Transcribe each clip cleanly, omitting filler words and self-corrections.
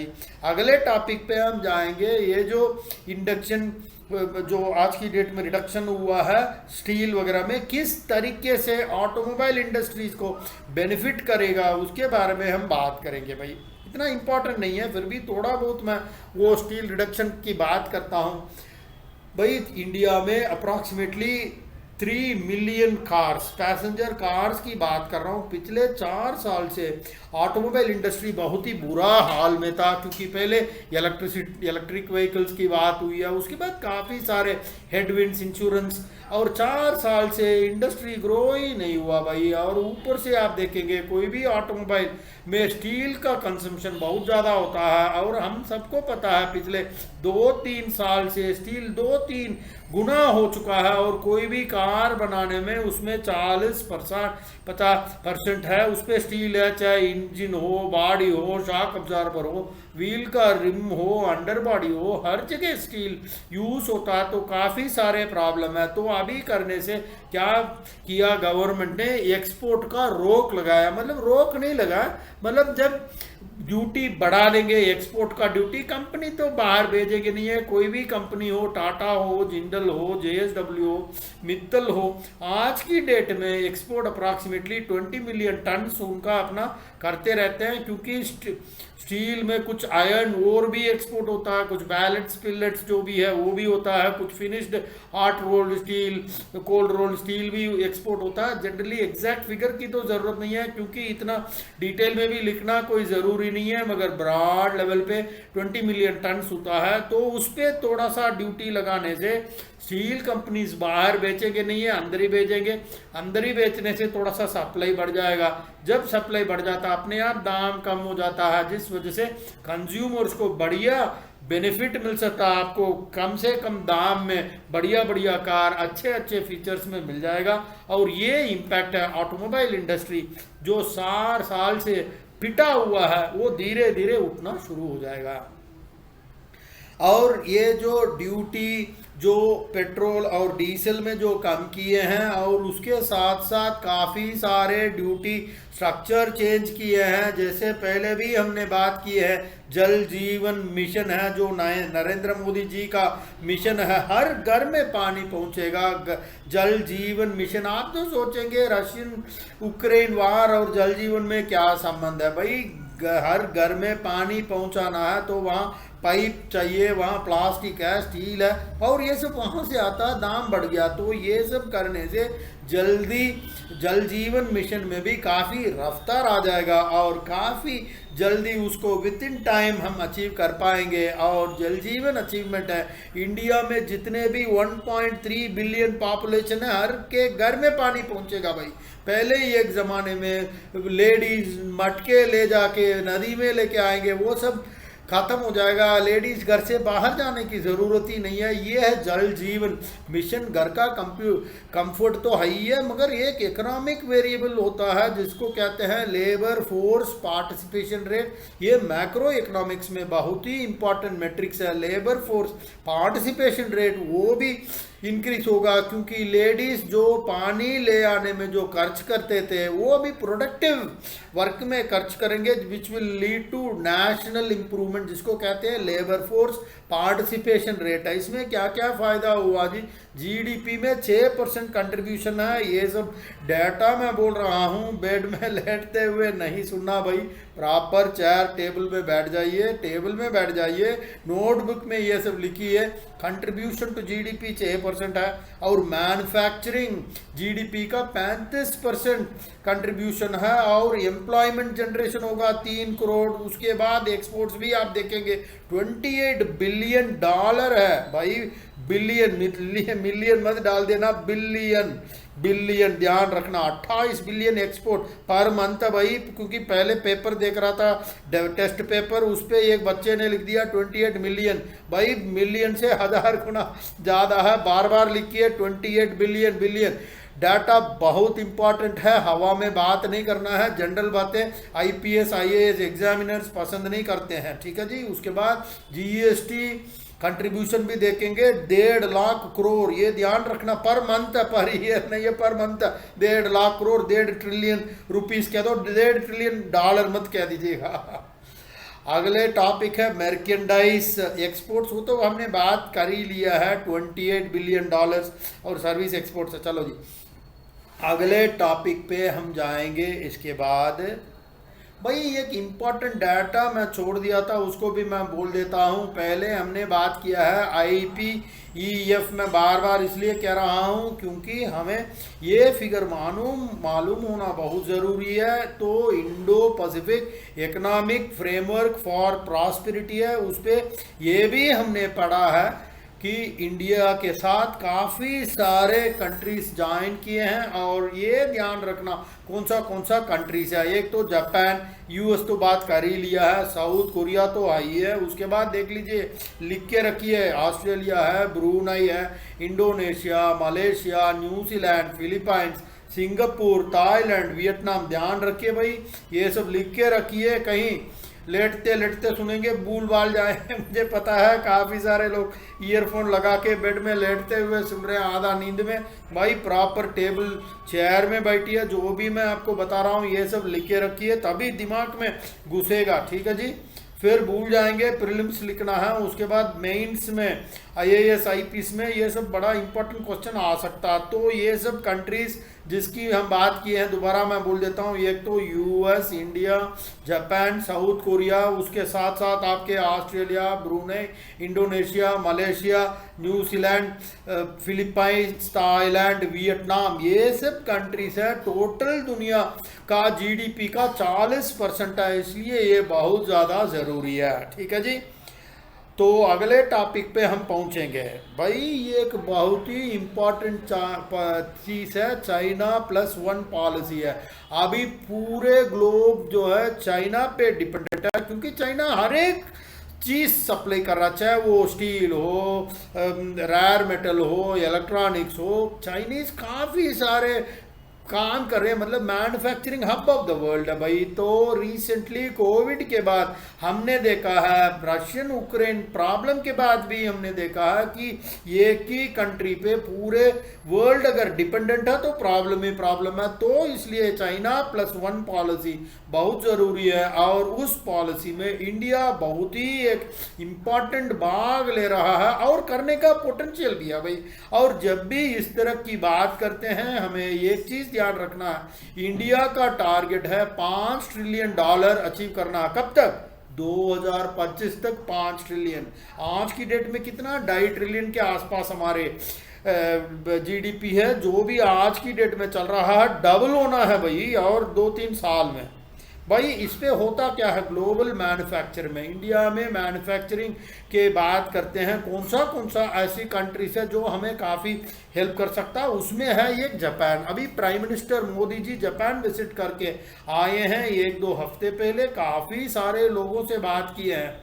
जी। अगले टॉपिक पे हम जाएंगे, ये जो इंडक्शन जो आज की डेट में रिडक्शन हुआ है स्टील वगैरह में, किस तरीके से ऑटोमोबाइल इंडस्ट्रीज को बेनिफिट करेगा उसके बारे में हम बात करेंगे भाई। इतना इंपॉर्टेंट नहीं है, फिर भी थोड़ा बहुत मैं वो स्टील रिडक्शन की बात करता हूँ भाई। इंडिया में approximately 3 million cars, passenger cars की बात कर रहा हूँ। पिछले 4 साल से ऑटोमोबाइल इंडस्ट्री बहुत ही बुरा हाल में था, क्योंकि पहले इलेक्ट्रिक व्हीकल्स की बात हुई है, उसके बाद काफ़ी सारे हेडविंड्स, इंश्योरेंस, और 4 साल से इंडस्ट्री ग्रो ही नहीं हुआ भाई। और ऊपर से आप देखेंगे कोई भी ऑटोमोबाइल में स्टील का कंजम्पशन बहुत ज़्यादा होता है, और हम सबको पता है पिछले 2-3 साल से स्टील 2-3 गुना हो चुका है। और कोई भी कार बनाने में उसमें 40-50% है उस पर स्टील है, चाहे इंजन हो, बॉडी हो, शॉक अब्जॉर्बर हो, व्हील का रिम हो, अंडर बॉडी हो, हर जगह स्टील यूज होता है। तो काफ़ी सारे प्रॉब्लम है। तो अभी करने से क्या किया गवर्नमेंट ने, एक्सपोर्ट का रोक लगाया, मतलब रोक नहीं लगाया, मतलब जब ड्यूटी बढ़ा देंगे एक्सपोर्ट का ड्यूटी, कंपनी तो बाहर भेजेगी नहीं है। कोई भी कंपनी हो, टाटा हो, जिंदल हो, जेएसडब्ल्यू हो, मित्तल हो, आज की डेट में एक्सपोर्ट अप्रॉक्सीमेटली 20 मिलियन टन उनका अपना करते रहते हैं, क्योंकि स्टील में कुछ आयरन ओर भी एक्सपोर्ट होता है, कुछ बैलेट्स पिलेट्स जो भी है वो भी होता है, कुछ finished hot rolled steel, cold rolled steel भी एक्सपोर्ट होता है। जनरली एग्जैक्ट फिगर की तो ज़रूरत नहीं है, क्योंकि इतना डिटेल में भी लिखना कोई ज़रूरी नहीं है, मगर ब्रॉड लेवल पे 20 मिलियन टन होता है। तो उस पर थोड़ा सा ड्यूटी लगाने से स्टील कंपनीज बाहर बेचेंगे नहीं है, अंदर ही बेचेंगे। अंदर ही बेचने से थोड़ा सा सप्लाई बढ़ जाएगा। जब सप्लाई बढ़ जाता है अपने आप दाम कम हो जाता है, जिस वजह से कंज्यूमर्स को बढ़िया बेनिफिट मिल सकता है। आपको कम से कम दाम में बढ़िया बढ़िया कार अच्छे अच्छे फीचर्स में मिल जाएगा। और ये इम्पैक्ट है ऑटोमोबाइल इंडस्ट्री जो 4 साल से पिटा हुआ है, वो धीरे धीरे उठना शुरू हो जाएगा। और ये जो ड्यूटी जो पेट्रोल और डीजल में जो कम किए हैं, और उसके साथ साथ काफ़ी सारे ड्यूटी स्ट्रक्चर चेंज किए हैं। जैसे पहले भी हमने बात की है, जल जीवन मिशन है जो नरेंद्र मोदी जी का मिशन है, हर घर में पानी पहुंचेगा। जल जीवन मिशन, आप तो सोचेंगे रशियन यूक्रेन वार और जल जीवन में क्या संबंध है भाई। हर घर में पानी पहुंचाना है तो वहाँ पाइप चाहिए, वहाँ प्लास्टिक है, स्टील है, और ये सब वहाँ से आता है, दाम बढ़ गया। तो ये सब करने से जल्दी जल जीवन मिशन में भी काफ़ी रफ्तार आ जाएगा, और काफ़ी जल्दी उसको विद इन टाइम हम अचीव कर पाएंगे। और जल जीवन अचीवमेंट है, इंडिया में जितने भी 1.3 बिलियन पॉपुलेशन है, हर के घर में पानी पहुंचेगा भाई। पहले ही एक ज़माने में लेडीज मटके ले जाके नदी में लेके आएंगे, वो सब खत्म हो जाएगा। लेडीज घर से बाहर जाने की ज़रूरत ही नहीं है। ये है जल जीवन मिशन। घर का कंफर्ट तो है ही है, मगर एक इकोनॉमिक वेरिएबल होता है जिसको कहते हैं लेबर फोर्स पार्टिसिपेशन रेट। ये मैक्रो इकोनॉमिक्स में बहुत ही इंपॉर्टेंट मैट्रिक्स है। लेबर फोर्स पार्टिसिपेशन रेट वो भी इंक्रीज होगा, क्योंकि लेडीज जो पानी ले आने में जो खर्च करते थे वो भी प्रोडक्टिव वर्क में खर्च करेंगे, which will lead to national improvement, जिसको कहते हैं लेबर फोर्स पार्टिसिपेशन रेट है। इसमें क्या क्या फ़ायदा हुआ जी? जीडीपी में 6% कंट्रीब्यूशन है। ये सब डाटा मैं बोल रहा हूँ, बेड में लेटते हुए नहीं सुनना भाई। प्रॉपर चेयर टेबल में बैठ जाइए, टेबल में बैठ जाइए, नोटबुक में ये सब लिखिए। कंट्रीब्यूशन टू जीडीपी 6% है, और मैन्युफैक्चरिंग जीडीपी का 35% कंट्रीब्यूशन है, और एम्प्लॉयमेंट जनरेशन होगा 3 करोड़। उसके बाद एक्सपोर्ट्स भी आप देखेंगे 28 बिलियन डॉलर है भाई। बिलियन मिलियन मत डाल देना, बिलियन बिलियन ध्यान रखना। 28 बिलियन एक्सपोर्ट पर मंथ भाई, क्योंकि पहले पेपर देख रहा था, टेस्ट पेपर, उस पर एक बच्चे ने लिख दिया 28 मिलियन। भाई मिलियन से 1000 गुना ज़्यादा है, बार बार लिखिए 28 बिलियन बिलियन। डाटा बहुत इंपॉर्टेंट है, हवा में बात नहीं करना है, जनरल बातें आईपीएस आईएएस एग्जामिनर्स पसंद नहीं करते हैं, ठीक है जी। उसके बाद जीएसटी कंट्रीब्यूशन भी देखेंगे 1.5 लाख करोड़, ये ध्यान रखना, पर मंथ है, पर ईयर नहीं है, per month. 1.5 lakh crore, 1.5 trillion rupees कह दो, 1.5 ट्रिलियन डॉलर मत कह दीजिएगा। अगले टॉपिक है मर्केंडाइज एक्सपोर्ट्स, वो तो हमने बात कर ही लिया है, $28 बिलियन और सर्विस एक्सपोर्ट से। चलो जी अगले टॉपिक पे हम जाएंगे। इसके बाद भाई एक इम्पॉर्टेंट डाटा मैं छोड़ दिया था, उसको भी मैं बोल देता हूँ। पहले हमने बात किया है IPEF, में बार बार इसलिए कह रहा हूँ क्योंकि हमें ये फिगर मालूम होना बहुत ज़रूरी है। तो Indo Pacific economic framework for prosperity है, उस पर ये भी हमने पढ़ा है कि इंडिया के साथ काफ़ी सारे कंट्रीज ज्वाइन किए हैं। और ये ध्यान रखना कौन सा कंट्रीज है। एक तो जापान, US तो बात कर ही लिया है, साउथ कोरिया तो आई है, उसके बाद देख लीजिए लिख के रखिए, ऑस्ट्रेलिया है, ब्रूनाई है, Indonesia, Malaysia, New Zealand, Philippines, Singapore, Thailand, Vietnam. ध्यान रखिए भाई, ये सब लिख के रखिए, कहीं लेटते लेटते सुनेंगे भूल भाल जाए। मुझे पता है काफ़ी सारे लोग ईयरफोन लगा के बेड में लेटते हुए सुन रहे हैं आधा नींद में। भाई प्रॉपर टेबल चेयर में बैठिए, जो भी मैं आपको बता रहा हूँ ये सब लिख के रखिए, तभी दिमाग में घुसेगा। ठीक है जी, फिर भूल जाएंगे। प्रीलिम्स लिखना है, उसके बाद मेंस में IAS IPS में ये सब बड़ा इंपॉर्टेंट क्वेश्चन आ सकता है। तो ये सब कंट्रीज जिसकी हम बात किए हैं दोबारा मैं बोल देता हूँ, एक तो US, India, Japan, south Korea, उसके साथ साथ आपके Australia, Brunei, Indonesia, Malaysia, New Zealand, Philippines, Thailand, Vietnam, ये सब कंट्रीज है। टोटल दुनिया का GDP का 40% है, इसलिए ये बहुत ज़्यादा ज़रूरी है। ठीक है जी, तो अगले टॉपिक पे हम पहुंचेंगे। भाई ये एक बहुत ही इम्पॉर्टेंट चीज़ है, China+1 पॉलिसी है। अभी पूरे ग्लोब जो है चाइना पे डिपेंडेंट है, क्योंकि चाइना हर एक चीज़ सप्लाई कर रहा, चाहे वो स्टील हो, रेयर मेटल हो, इलेक्ट्रॉनिक्स हो। चाइनीज़ काफ़ी सारे काम कर रहे हैं, मतलब manufacturing hub of the world है भाई। तो रिसेंटली कोविड के बाद हमने देखा है, रशियन यूक्रेन प्रॉब्लम के बाद भी हमने देखा है कि एक ही कंट्री पे पूरे वर्ल्ड अगर डिपेंडेंट है तो प्रॉब्लम ही प्रॉब्लम है। तो इसलिए China+1 पॉलिसी बहुत ज़रूरी है, और उस पॉलिसी में इंडिया बहुत ही एक इम्पॉर्टेंट भाग ले रहा है और करने का पोटेंशियल भी है भाई। और जब भी इस तरह की बात करते हैं हमें एक चीज़ ध्यान रखना है, इंडिया का टारगेट है $5 ट्रिलियन अचीव करना। कब तक? 2025 तक 5 ट्रिलियन। आज की डेट में कितना, 2.5 ट्रिलियन के आसपास हमारे GDP है, जो भी आज की डेट में चल रहा है, डबल होना है भाई और 2-3 साल में। भाई इस पे होता क्या है, ग्लोबल मैन्युफैक्चर में इंडिया में मैन्युफैक्चरिंग के बात करते हैं, कौन सा ऐसी कंट्रीज है जो हमें काफ़ी हेल्प कर सकता है, उसमें है एक जापान। अभी prime minister Modi ji Japan visit करके आए हैं 1-2 हफ्ते पहले, काफ़ी सारे लोगों से बात किए हैं।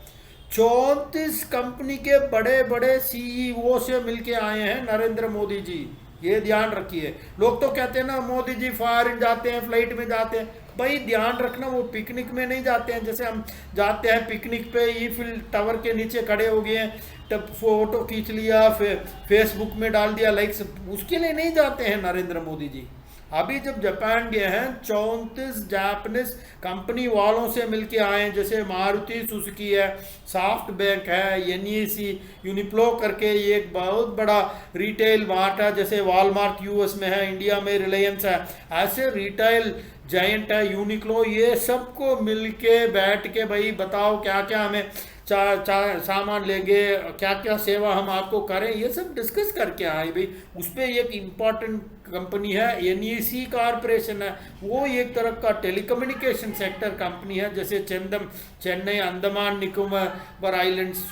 34 कंपनी के बड़े बड़े CEO से मिलके आए हैं नरेंद्र मोदी जी, ये ध्यान रखिए। लोग तो कहते हैं ना मोदी जी फॉरेन जाते हैं, फ्लाइट में जाते हैं, भाई ध्यान रखना वो पिकनिक में नहीं जाते हैं। जैसे हम जाते हैं पिकनिक पे, ईफिल टावर के नीचे खड़े हो गए हैं, तब फोटो खींच लिया, फिर फेसबुक में डाल दिया लाइक्स, उसके लिए नहीं जाते हैं नरेंद्र मोदी जी। अभी जब जापान गए हैं 34 जापानीज कंपनी वालों से मिलके आए हैं, जैसे मारुति सुजुकी है, सॉफ्ट बैंक है, NEC, यूनिप्लो करके ये एक बहुत बड़ा रिटेल मार्ट है, जैसे वॉलमार्ट US में है, इंडिया में रिलायंस है, ऐसे रिटेल जायंट है यूनिक्लो। ये सबको मिलके बैठ के भाई बताओ क्या क्या हमें सामान लेंगे, क्या क्या सेवा हम आपको करें, ये सब डिस्कस करके आए भाई। उस पर एक इम्पॉर्टेंट कंपनी है NEC कॉरपोरेशन है, वो एक तरह का टेलीकम्युनिकेशन सेक्टर कंपनी है, जैसे चेन्नई, अंडमान निकोबार आइलैंड्स,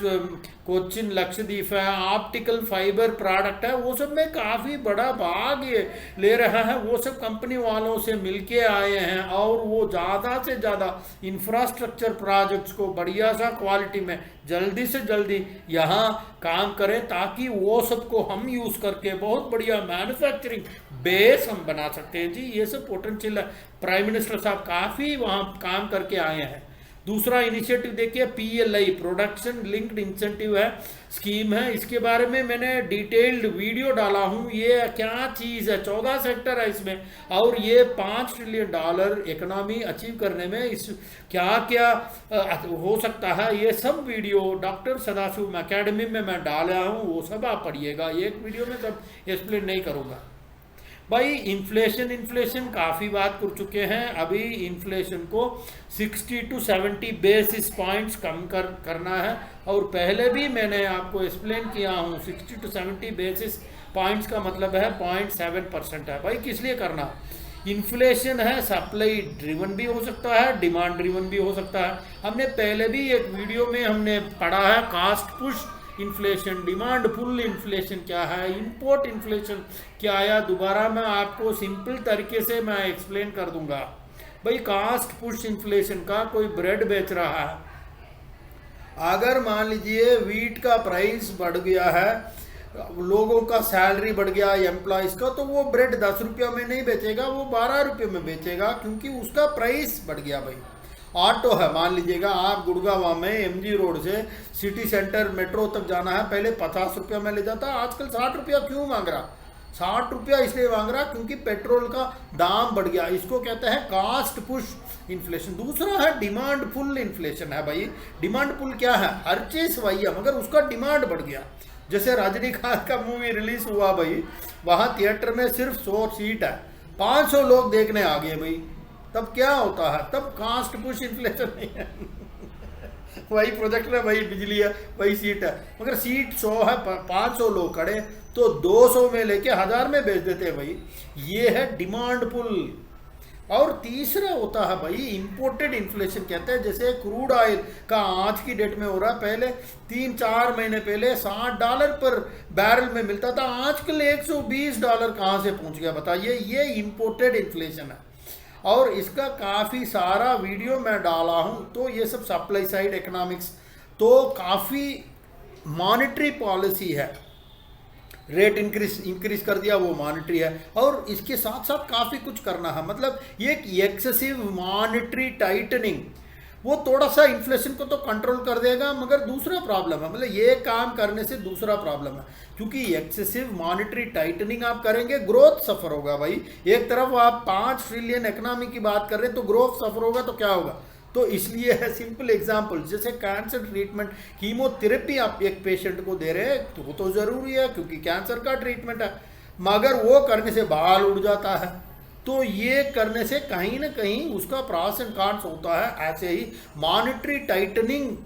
कोचिन, लक्षद्वीप है, ऑप्टिकल फाइबर प्रोडक्ट है, वो सब में काफ़ी बड़ा भाग ये ले रहा है। वो सब कंपनी वालों से मिलके आए हैं और वो ज़्यादा से ज़्यादा इंफ्रास्ट्रक्चर प्रोजेक्ट्स को बढ़िया सा क्वालिटी में जल्दी से जल्दी यहाँ काम करें, ताकि वो सबको हम यूज़ करके बहुत बढ़िया मैन्युफैक्चरिंग बेस हम बना सकते हैं जी। ये सब पोटेंशियल है। प्राइम मिनिस्टर साहब काफ़ी वहाँ काम करके आए हैं। दूसरा इनिशिएटिव देखिए PLI, प्रोडक्शन लिंक्ड इंसेंटिव है, स्कीम है। इसके बारे में मैंने डिटेल्ड वीडियो डाला हूँ। ये क्या चीज़ है, 14 सेक्टर है इसमें, और ये $5 ट्रिलियन इकोनॉमी अचीव करने में इस क्या क्या हो सकता है, ये सब वीडियो डॉक्टर सदाशिव अकेडमी में मैं डाला हूँ, वो सब आप पढ़िएगा। एक वीडियो में सब एक्सप्लेन नहीं करूँगा भाई। इन्फ्लेशन काफ़ी बात कर चुके हैं। अभी इन्फ्लेशन को 60 to 70 बेसिस पॉइंट्स कम करना है, और पहले भी मैंने आपको एक्सप्लेन किया हूँ 60 to 70 बेसिस पॉइंट्स का मतलब है 0.7% है। भाई किस लिए करना, इन्फ्लेशन है सप्लाई ड्रिवन भी हो सकता है, डिमांड ड्रिवन भी हो सकता है। हमने पहले भी एक वीडियो में हमने पढ़ा है cost push inflation, demand pull inflation क्या है, इंपोर्ट इन्फ्लेशन क्या आया। दोबारा मैं आपको सिंपल तरीके से मैं एक्सप्लेन कर दूंगा। भाई कास्ट पुश इन्फ्लेशन का, कोई ब्रेड बेच रहा है, अगर मान लीजिए वीट का प्राइस बढ़ गया है, लोगों का सैलरी बढ़ गया एम्प्लॉयज का, तो वो ब्रेड 10 रुपया में नहीं बेचेगा, वो 12 रुपये में बेचेगा, क्योंकि उसका प्राइस बढ़ गया। भाई ऑटो है, मान लीजिएगा आप गुड़गांव में MG रोड से सिटी सेंटर मेट्रो तक जाना है, पहले 50 रुपया में ले जाता, आजकल 60 रुपया क्यों मांग रहा, 60 रुपया इसलिए मांग रहा क्योंकि पेट्रोल का दाम बढ़ गया। इसको कहते हैं कास्ट पुश इन्फ्लेशन। दूसरा है डिमांड पुल इन्फ्लेशन है। भाई डिमांड पुल क्या है, हर चीज वही है मगर उसका डिमांड बढ़ गया। जैसे रजनीकांत का मूवी रिलीज हुआ भाई, वहाँ थिएटर में सिर्फ 100 सीट है, 500 लोग देखने आ गए भाई, तब क्या होता है, तब कास्ट पुश इन्फ्लेशन नहीं है। वही प्रोजेक्ट है, वही बिजली है, वही सीट है, मगर सीट 100 है, 500 लोग खड़े तो 200 में लेके 1000 में बेच देते हैं भाई। ये है डिमांड पुल। और तीसरा होता है भाई इंपोर्टेड इन्फ्लेशन कहते हैं। जैसे क्रूड ऑयल का आज की डेट में हो रहा है, पहले 3-4 महीने पहले $60 पर बैरल में मिलता था, आजकल $120 कहाँ से पहुंच गया बताइए। ये इंपोर्टेड इन्फ्लेशन है, और इसका काफ़ी सारा वीडियो मैं डाला हूँ। तो ये सब सप्लाई साइड इकोनॉमिक्स, तो काफ़ी मॉनेटरी पॉलिसी है, रेट इंक्रीज कर दिया वो मॉनेटरी है, और इसके साथ साथ काफ़ी कुछ करना है। मतलब ये एक्सेसिव मॉनेटरी टाइटनिंग वो थोड़ा सा इन्फ्लेशन को तो कंट्रोल कर देगा, मगर दूसरा प्रॉब्लम है, मतलब ये काम करने से दूसरा प्रॉब्लम है, क्योंकि एक्सेसिव मॉनेटरी टाइटनिंग आप करेंगे ग्रोथ सफर होगा। भाई एक तरफ आप 5 ट्रिलियन इकोनॉमी की बात कर रहे हैं तो ग्रोथ सफर होगा, तो क्या होगा। तो इसलिए है सिंपल एग्जांपल, जैसे कैंसर ट्रीटमेंट, कीमोथेरेपी आप एक पेशेंट को दे रहे हैं तो वो तो ज़रूरी है क्योंकि कैंसर का ट्रीटमेंट है, मगर वो करने से बाल उड़ जाता है, तो ये करने से कहीं ना कहीं उसका प्रॉस एंड कॉन्स होता है। ऐसे ही मॉनेटरी टाइटनिंग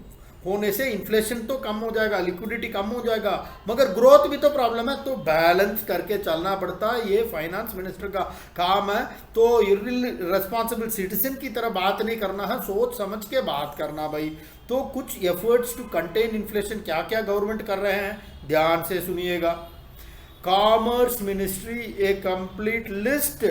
होने से इन्फ्लेशन तो कम हो जाएगा, लिक्विडिटी कम हो जाएगा, मगर ग्रोथ भी तो प्रॉब्लम है, तो बैलेंस करके चलना पड़ता है। ये फाइनेंस मिनिस्टर का काम है। तो रिस्पॉन्सिबल सिटीजन की तरह बात नहीं करना है, सोच समझ के बात करना भाई। तो कुछ एफर्ट्स टू कंटेन इन्फ्लेशन क्या क्या गवर्नमेंट कर रहे हैं, ध्यान से सुनिएगा। कॉमर्स मिनिस्ट्री एक कंप्लीट लिस्ट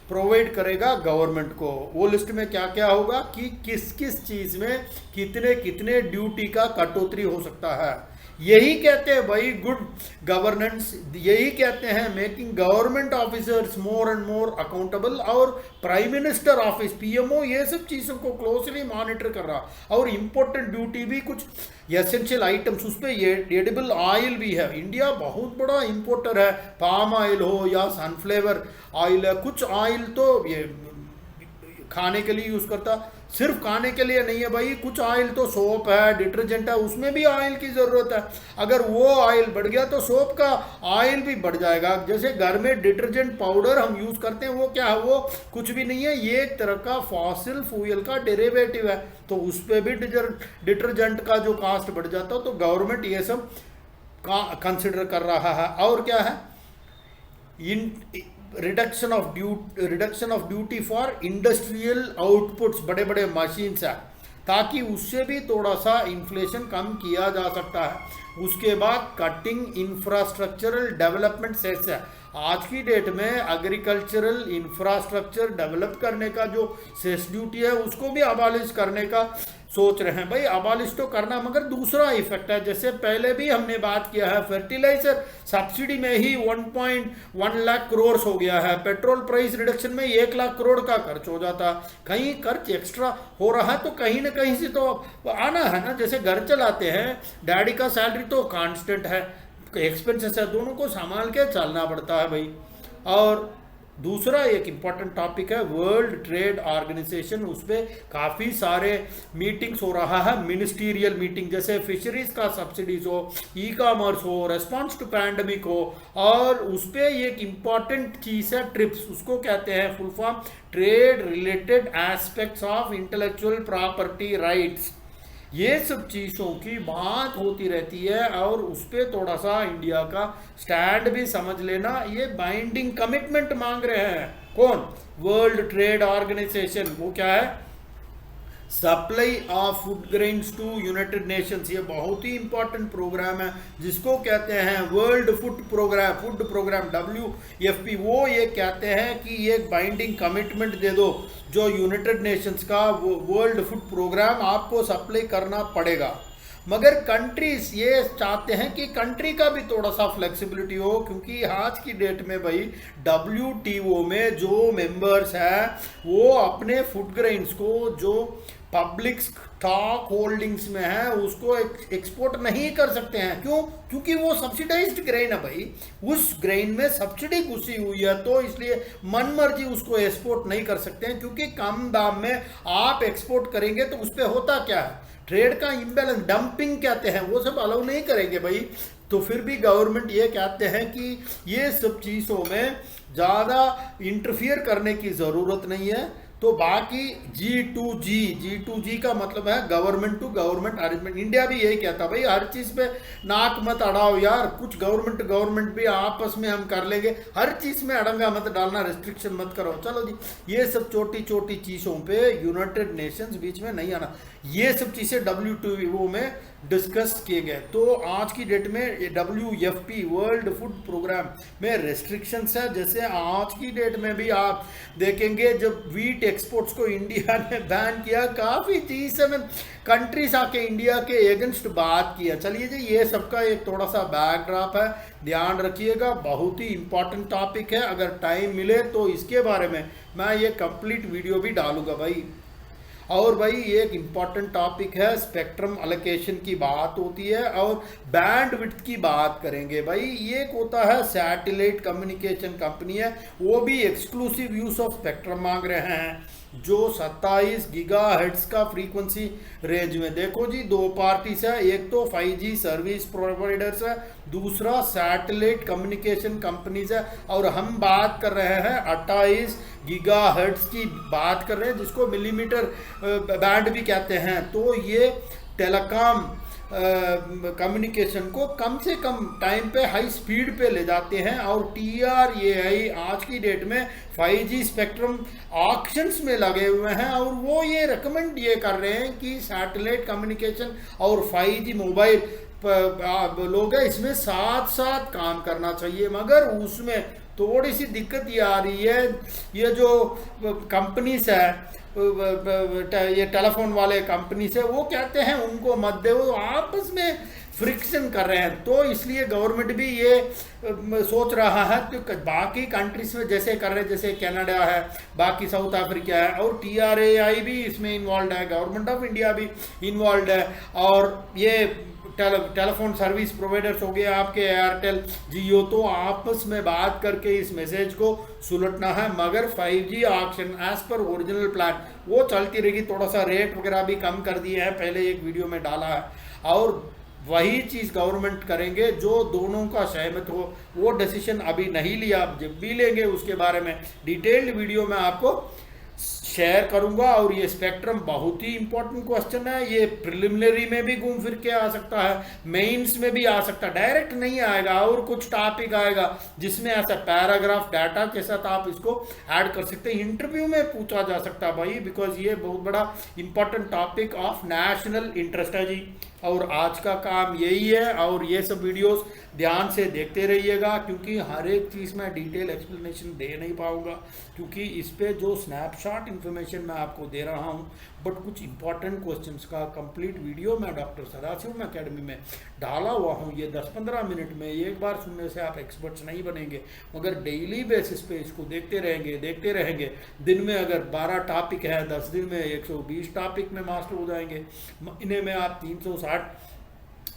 प्रोवाइड करेगा गवर्नमेंट को। वो लिस्ट में क्या क्या होगा कि किस किस चीज़ में कितने कितने ड्यूटी का कटौती हो सकता है। यही कहते हैं भाई गुड गवर्नेंस, यही कहते हैं making government officers more and more accountable, और प्राइम मिनिस्टर ऑफिस PMO ये सब चीज़ों को क्लोजली मॉनिटर कर रहा। और इम्पोर्टेंट ड्यूटी भी कुछ एसेंशियल आइटम्स, उस पर एडिबल ऑयल भी है। इंडिया बहुत बड़ा इंपोर्टर है, पाम ऑयल हो या सनफ्लावर ऑयल है, कुछ ऑयल तो ये खाने के लिए यूज़ करता, सिर्फ खाने के लिए नहीं है भाई, कुछ ऑयल तो सोप है, डिटर्जेंट है, उसमें भी ऑयल की ज़रूरत है। अगर वो ऑयल बढ़ गया तो सोप का ऑयल भी बढ़ जाएगा। जैसे घर में डिटर्जेंट पाउडर हम यूज़ करते हैं, वो क्या है, वो कुछ भी नहीं है, ये एक तरह का फॉसिल फ्यूल का डेरिवेटिव है, तो उस पर भी डिटर्जेंट का जो कास्ट बढ़ जाता है। तो गवर्नमेंट ये सब कंसिडर कर रहा है। और क्या है, reduction of duty for industrial outputs, बड़े बड़े मशीन्स है, ताकि उससे भी थोड़ा सा इन्फ्लेशन कम किया जा सकता है। उसके बाद कटिंग इंफ्रास्ट्रक्चरल डेवलपमेंट सेस है। आज की डेट में एग्रीकल्चरल इंफ्रास्ट्रक्चर डेवलप करने का जो सेस ड्यूटी है उसको भी अबॉलिश करने का सोच रहे हैं। भाई अबॉलिश तो करना, मगर दूसरा इफेक्ट है। जैसे पहले भी हमने बात किया है, फर्टिलाइजर सब्सिडी में ही 1.1 लाख करोड़ हो गया है। पेट्रोल प्राइस रिडक्शन में 1 लाख करोड़ का खर्च हो जाता। कहीं खर्च एक्स्ट्रा हो रहा है तो कहीं ना कहीं से तो आना है ना। जैसे घर चलाते हैं, डैडी का सैलरी तो कांस्टेंट है, एक्सपेंसेस है, दोनों को संभाल के चलना पड़ता है भाई। और दूसरा एक इम्पॉर्टेंट टॉपिक है वर्ल्ड ट्रेड ऑर्गेनाइजेशन, उस पर काफ़ी सारे मीटिंग्स हो रहा है, मिनिस्टीरियल मीटिंग, जैसे फिशरीज का सब्सिडीज हो, ई कॉमर्स हो, रेस्पॉन्स टू पैंडमिक हो। और उस पर एक इम्पॉर्टेंट चीज़ है ट्रिप्स, उसको कहते हैं full form trade related aspects of intellectual property rights. ये सब चीज़ों की बात होती रहती है और उस पर थोड़ा सा इंडिया का स्टैंड भी समझ लेना। ये बाइंडिंग कमिटमेंट मांग रहे हैं कौन? World Trade Organization. वो क्या है? Supply of food grains to United Nations. ये बहुत ही इंपॉर्टेंट प्रोग्राम है जिसको कहते हैं वर्ल्ड फूड प्रोग्राम WFP। वो ये कहते हैं कि ये बाइंडिंग कमिटमेंट दे दो जो यूनाइटेड नेशंस का वर्ल्ड फूड प्रोग्राम आपको सप्लाई करना पड़ेगा। मगर कंट्रीज ये चाहते हैं कि कंट्री का भी थोड़ा सा फ्लेक्सिबिलिटी हो, क्योंकि आज की डेट में भाई WTO में जो मेंबर्स हैं वो अपने फूड ग्रेन्स को जो पब्लिक स्टॉक होल्डिंग्स में है उसको एक्सपोर्ट नहीं कर सकते हैं। क्यों? क्योंकि वो सब्सिडाइज्ड ग्रेन है भाई, उस ग्रेन में सब्सिडी घुसी हुई है, तो इसलिए मन मर्जी उसको एक्सपोर्ट नहीं कर सकते हैं। क्योंकि कम दाम में आप एक्सपोर्ट करेंगे तो उस पर होता क्या है? ट्रेड का इम्बैलेंस, डंपिंग कहते हैं, वो सब अलाउ नहीं करेंगे भाई। तो फिर भी गवर्नमेंट ये कहते हैं कि ये सब चीज़ों में ज़्यादा इंटरफियर करने की ज़रूरत नहीं है। तो बाकी G2G का मतलब है government to government arrangement. India भी यही कहता भाई हर चीज़ पे नाक मत अड़ाओ यार, कुछ गवर्नमेंट भी आपस में हम कर लेंगे, हर चीज़ में अड़ंगा मत डालना, रिस्ट्रिक्शन मत करो। चलो जी, ये सब छोटी छोटी चीज़ों पे यूनाइटेड नेशंस बीच में नहीं आना। ये सब चीज़ें WTO में डिस्कस किए गए। तो आज की डेट में WFP वर्ल्ड फूड प्रोग्राम में रेस्ट्रिक्शंस है। जैसे आज की डेट में भी आप देखेंगे जब वीट एक्सपोर्ट्स को इंडिया ने बैन किया, काफ़ी चीज़ में कंट्रीज आके इंडिया के अगेंस्ट बात किया। चलिए जी, ये सबका एक थोड़ा सा बैकड्रॉप है, ध्यान रखिएगा, बहुत ही इंपॉर्टेंट टॉपिक है। अगर टाइम मिले तो इसके बारे में मैं ये कंप्लीट वीडियो भी डालूंगा भाई। और भाई एक इम्पॉर्टेंट टॉपिक है स्पेक्ट्रम अलोकेशन की बात होती है और बैंड विड्थ की बात करेंगे भाई। ये होता है सैटेलाइट कम्युनिकेशन कंपनी है, वो भी एक्सक्लूसिव यूज ऑफ स्पेक्ट्रम मांग रहे हैं जो 27 गीगाहर्ट्ज का फ्रीक्वेंसी रेंज में। देखो जी, दो पार्टीज है, एक तो 5G सर्विस प्रोवाइडर्स है, दूसरा सैटेलाइट कम्युनिकेशन कंपनीज है। और हम बात कर रहे हैं 28 गीगाहर्ट्ज की बात कर रहे हैं, जिसको मिलीमीटर बैंड भी कहते हैं। तो ये टेलीकॉम कम्युनिकेशन को कम से कम टाइम पे हाई स्पीड पे ले जाते हैं। और TRAI आज की डेट में 5G स्पेक्ट्रम ऑक्शंस में लगे हुए हैं और वो ये रिकमेंड ये कर रहे हैं कि सैटेलाइट कम्युनिकेशन और 5G मोबाइल लोग हैं, इसमें साथ साथ काम करना चाहिए। मगर उसमें थोड़ी सी दिक्कत ये आ रही है, ये जो कंपनीज है, ये टेलीफोन वाले कंपनी से, वो कहते हैं उनको मत दे, वो आपस में फ्रिक्शन कर रहे हैं। तो इसलिए गवर्नमेंट भी ये सोच रहा है कि बाकी कंट्रीज में जैसे कर रहे हैं, जैसे कनाडा है, बाकी साउथ अफ्रीका है, और TRAI भी इसमें इन्वॉल्व है, गवर्नमेंट ऑफ इंडिया भी इन्वॉल्व है। और ये टेलीफोन सर्विस प्रोवाइडर्स हो गए आपके एयरटेल, जियो, तो आपस में बात करके इस मैसेज को सुलटना है। मगर 5G auction as per original plan वो चलती रहेगी। थोड़ा सा रेट वगैरह भी कम कर दिए हैं, पहले एक वीडियो में डाला है। और वही चीज़ गवर्नमेंट करेंगे जो दोनों का सहमत हो। वो डिसीजन अभी नहीं लिया, जब भी लेंगे उसके बारे में डिटेल्ड वीडियो में आपको शेयर करूंगा। और ये स्पेक्ट्रम बहुत ही इंपॉर्टेंट क्वेश्चन है, ये प्रिलिमिनरी में भी घूम फिर के आ सकता है, मेंस में भी आ सकता है, डायरेक्ट नहीं आएगा। और कुछ टॉपिक आएगा जिसमें ऐसा पैराग्राफ डाटा के साथ आप इसको ऐड कर सकते हैं, इंटरव्यू में पूछा जा सकता है भाई, बिकॉज ये बहुत बड़ा important topic of national interest है जी। और आज का काम यही है। और ये सब वीडियोस ध्यान से देखते रहिएगा, क्योंकि हर एक चीज़ में डिटेल एक्सप्लेनेशन दे नहीं पाऊँगा, क्योंकि इस पे जो स्नैपशॉट इन्फॉर्मेशन मैं आपको दे रहा हूँ, बट कुछ इंपॉर्टेंट क्वेश्चंस का कंप्लीट वीडियो मैं डॉक्टर सदाशिवम एकेडमी में डाला हुआ हूँ। ये 10-15 मिनट में एक बार सुनने से आप एक्सपर्ट्स नहीं बनेंगे, मगर डेली बेसिस पे इसको देखते रहेंगे। दिन में अगर 12 टॉपिक है, 10 दिन में 120 टॉपिक में मास्टर हो जाएंगे। महीने में आप 360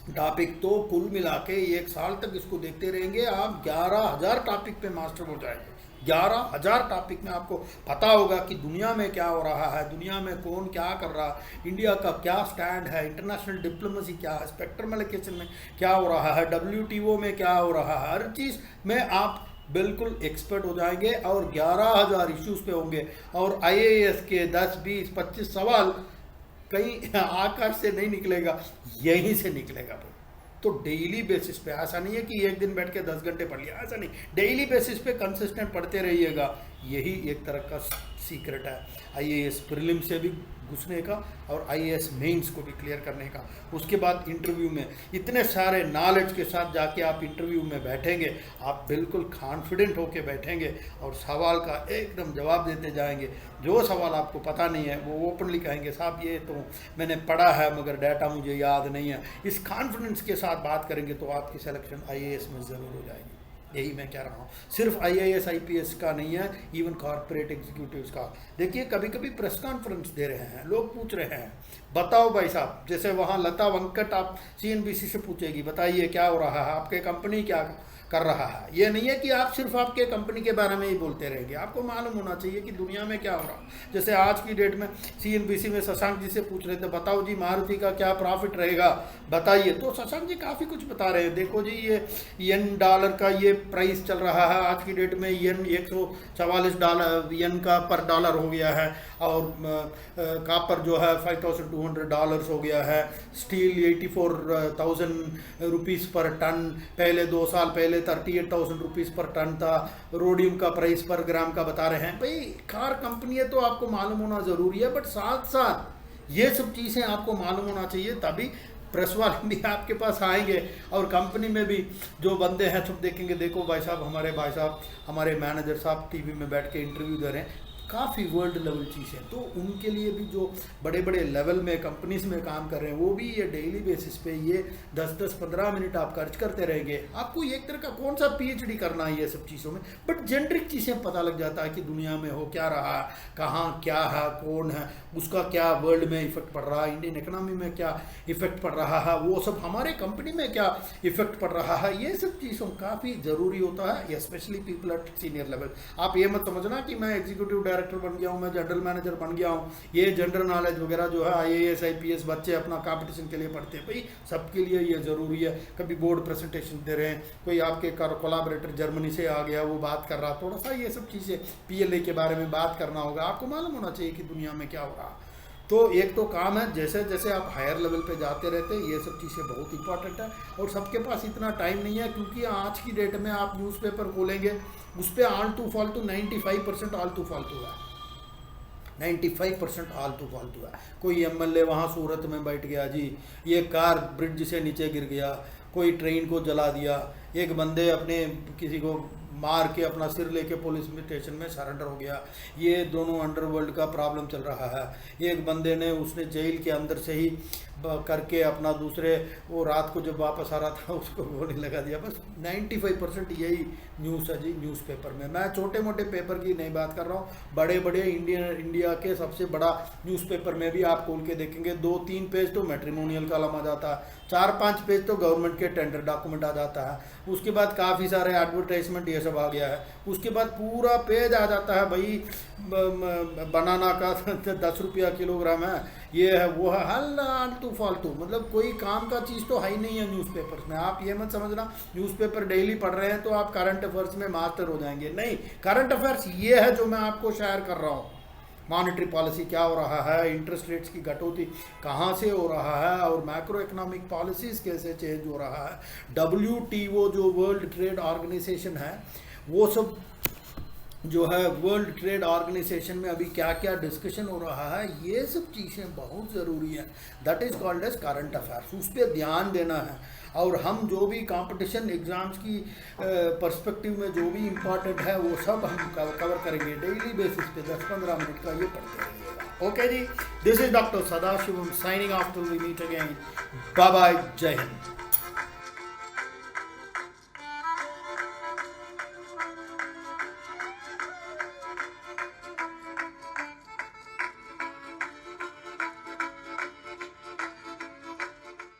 टॉपिक, तो कुल मिला के 1 साल तक इसको देखते रहेंगे, आप 11,000 टॉपिक पे मास्टर हो जाएंगे। 11,000 टॉपिक में आपको पता होगा कि दुनिया में क्या हो रहा है, दुनिया में कौन क्या कर रहा है, इंडिया का क्या स्टैंड है, इंटरनेशनल डिप्लोमेसी क्या है, स्पेक्ट्रम एलोकेशन में क्या हो रहा है, WTO में क्या हो रहा है, हर चीज़ में आप बिल्कुल एक्सपर्ट हो जाएंगे। और 11,000 इश्यूज़ पे होंगे, और IAS के 10, 20, 25 सवाल कहीं आकाश से नहीं निकलेगा, यहीं से निकलेगा भाई। तो डेली बेसिस पे, ऐसा नहीं है कि एक दिन बैठ के 10 घंटे पढ़ लिया, ऐसा नहीं, डेली बेसिस पे कंसिस्टेंट पढ़ते रहिएगा। यही एक तरह का सीक्रेट है IAS प्रीलिम से भी घुसने का और IAS मेंस को भी क्लियर करने का। उसके बाद इंटरव्यू में इतने सारे नॉलेज के साथ जाके आप इंटरव्यू में बैठेंगे, आप बिल्कुल कॉन्फिडेंट होके बैठेंगे और सवाल का एकदम जवाब देते जाएंगे। जो सवाल आपको पता नहीं है वो ओपनली कहेंगे, साहब ये तो मैंने पढ़ा है मगर डाटा मुझे याद नहीं है। इस कॉन्फिडेंस के साथ बात करेंगे तो आपकी सिलेक्शन IAS में ज़रूर हो जाएगी। यही मैं कह रहा हूँ, सिर्फ IAS IPS का नहीं है, इवन कॉर्पोरेट एग्जीक्यूटिव्स का। देखिए कभी कभी प्रेस कॉन्फ्रेंस दे रहे हैं, लोग पूछ रहे हैं बताओ भाई साहब, जैसे वहाँ लता वंकट आप CNBC से पूछेगी बताइए क्या हो रहा है, आपके कंपनी क्या कर रहा है। ये नहीं है कि आप सिर्फ आपके कंपनी के बारे में ही बोलते रहेंगे, आपको मालूम होना चाहिए कि दुनिया में क्या हो रहा है। जैसे आज की डेट में CNBC में शशांक जी से पूछ रहे थे बताओ जी मारुति का क्या प्रॉफिट रहेगा बताइए, तो शशांक जी काफ़ी कुछ बता रहे हैं। देखो जी ये $1 का ये प्राइस चल रहा है, आज की डेट में $144 येन का पर डॉलर हो गया है, और कापर जो है $5,200 हो गया है, स्टील 84,000 रुपीज़ पर टन, पहले 2 साल पहले 38,000 रुपीज़ पर टन था। रोडियम का प्राइस पर ग्राम का बता रहे हैं। भाई कार कंपनी है तो आपको मालूम होना ज़रूरी है, बट साथ साथ ये सब चीज़ें आपको मालूम होना चाहिए, तभी प्रेस वाले भी आपके पास आएंगे और कंपनी में भी जो बंदे हैं सब देखेंगे, देखो भाई साहब हमारे मैनेजर साहब टीवी में बैठ के इंटरव्यू दे रहे हैं, काफ़ी वर्ल्ड लेवल चीज़ें। तो उनके लिए भी जो बड़े बड़े लेवल में कंपनीज में काम कर रहे हैं वो भी ये डेली बेसिस पे ये 10-15 मिनट आप खर्च करते रहेंगे। आपको एक तरह का कौन सा PhD करना है ये सब चीज़ों में, बट जेनरिक चीज़ें पता लग जाता है कि दुनिया में हो क्या रहा है, कहाँ क्या है, कौन है, उसका क्या वर्ल्ड में इफेक्ट पड़ रहा है, इंडियन इकोनॉमी में क्या इफेक्ट पड़ रहा है, वो सब हमारे कंपनी में क्या इफेक्ट पड़ रहा है। ये सब चीज़ों काफ़ी ज़रूरी होता है, specially people at senior level. आप ये मत समझना कि मैं एग्जीक्यूटिव डायरेक्टर बन गया हूँ, मैं जनरल मैनेजर बन गया हूँ, ये जनरल नॉलेज वगैरह जो है IAS IPS बच्चे अपना कंपटीशन के लिए पढ़ते हैं। भाई सबके लिए ये ज़रूरी है। कभी बोर्ड प्रेजेंटेशन दे रहे हैं, कोई आपके कोलैबोरेटर जर्मनी से आ गया, वो बात कर रहा, थोड़ा सा ये सब चीज़ें PLA के बारे में बात करना होगा, आपको मालूम होना चाहिए कि दुनिया में क्या हो रहा है। तो एक तो काम है, जैसे जैसे आप हायर लेवल पे जाते रहते हैं ये सब चीज़ें बहुत इंपॉर्टेंट है, और सबके पास इतना टाइम नहीं है, क्योंकि आज की डेट में आप न्यूज़पेपर खोलेंगे उस पर आलतू फालतू 95% आलतू फालतू है, 95% आलतू फालतू है। कोई MLA वहाँ सूरत में बैठ गया जी, ये कार ब्रिज से नीचे गिर गया, कोई ट्रेन को जला दिया, एक बंदे अपने किसी को मार के अपना सिर लेके पुलिस स्टेशन में सरेंडर हो गया, ये दोनों अंडरवर्ल्ड का प्रॉब्लम चल रहा है। एक बंदे ने उसने जेल के अंदर से ही करके अपना दूसरे वो रात को जब वापस आ रहा था उसको गोली लगा दिया। बस 95% यही न्यूज़ है जी न्यूज़पेपर में। मैं छोटे मोटे पेपर की नहीं बात कर रहा हूँ, बड़े बड़े इंडिया के सबसे बड़ा न्यूज़पेपर में भी आप खोल के देखेंगे 2-3 पेज तो मैट्रिमोनियल कॉलम आ जाता है, 4-5 पेज तो गवर्नमेंट के टेंडर डॉक्यूमेंट आ जाता है, उसके बाद काफ़ी सारे एडवर्टाइजमेंट ये सब आ गया है, उसके बाद पूरा पेज आ जाता है भाई बनाना का 10 रुपया किलोग्राम है, ये है वो है, आलतू फालतू, मतलब कोई काम का चीज़ तो है ही नहीं है न्यूज़पेपर्स में। आप ये मत समझना न्यूज़पेपर डेली पढ़ रहे हैं तो आप करंट अफेयर्स में मास्टर हो जाएंगे, नहीं। करंट अफेयर्स ये है जो मैं आपको शेयर कर रहा हूँ, मॉनेटरी पॉलिसी क्या हो रहा है, इंटरेस्ट रेट्स की कटौती कहाँ से हो रहा है, और मैक्रो इकोनॉमिक पॉलिसीज़ कैसे चेंज हो रहा है, WTO जो वर्ल्ड ट्रेड ऑर्गेनाइजेशन है वो सब जो है वर्ल्ड ट्रेड ऑर्गेनाइजेशन में अभी क्या क्या डिस्कशन हो रहा है, ये सब चीज़ें बहुत ज़रूरी है। That is called as current affairs, उस पर ध्यान देना है। और हम जो भी कंपटीशन एग्ज़ाम्स की पर्सपेक्टिव में जो भी इम्पॉर्टेंट है वो सब हम कवर करेंगे डेली बेसिस पे, 10-15 मिनट का ये पढ़ते रहिएगा। Okay ji, this is doctor Sadashivam signing off till we meet again. Bye bye, जय हिंद।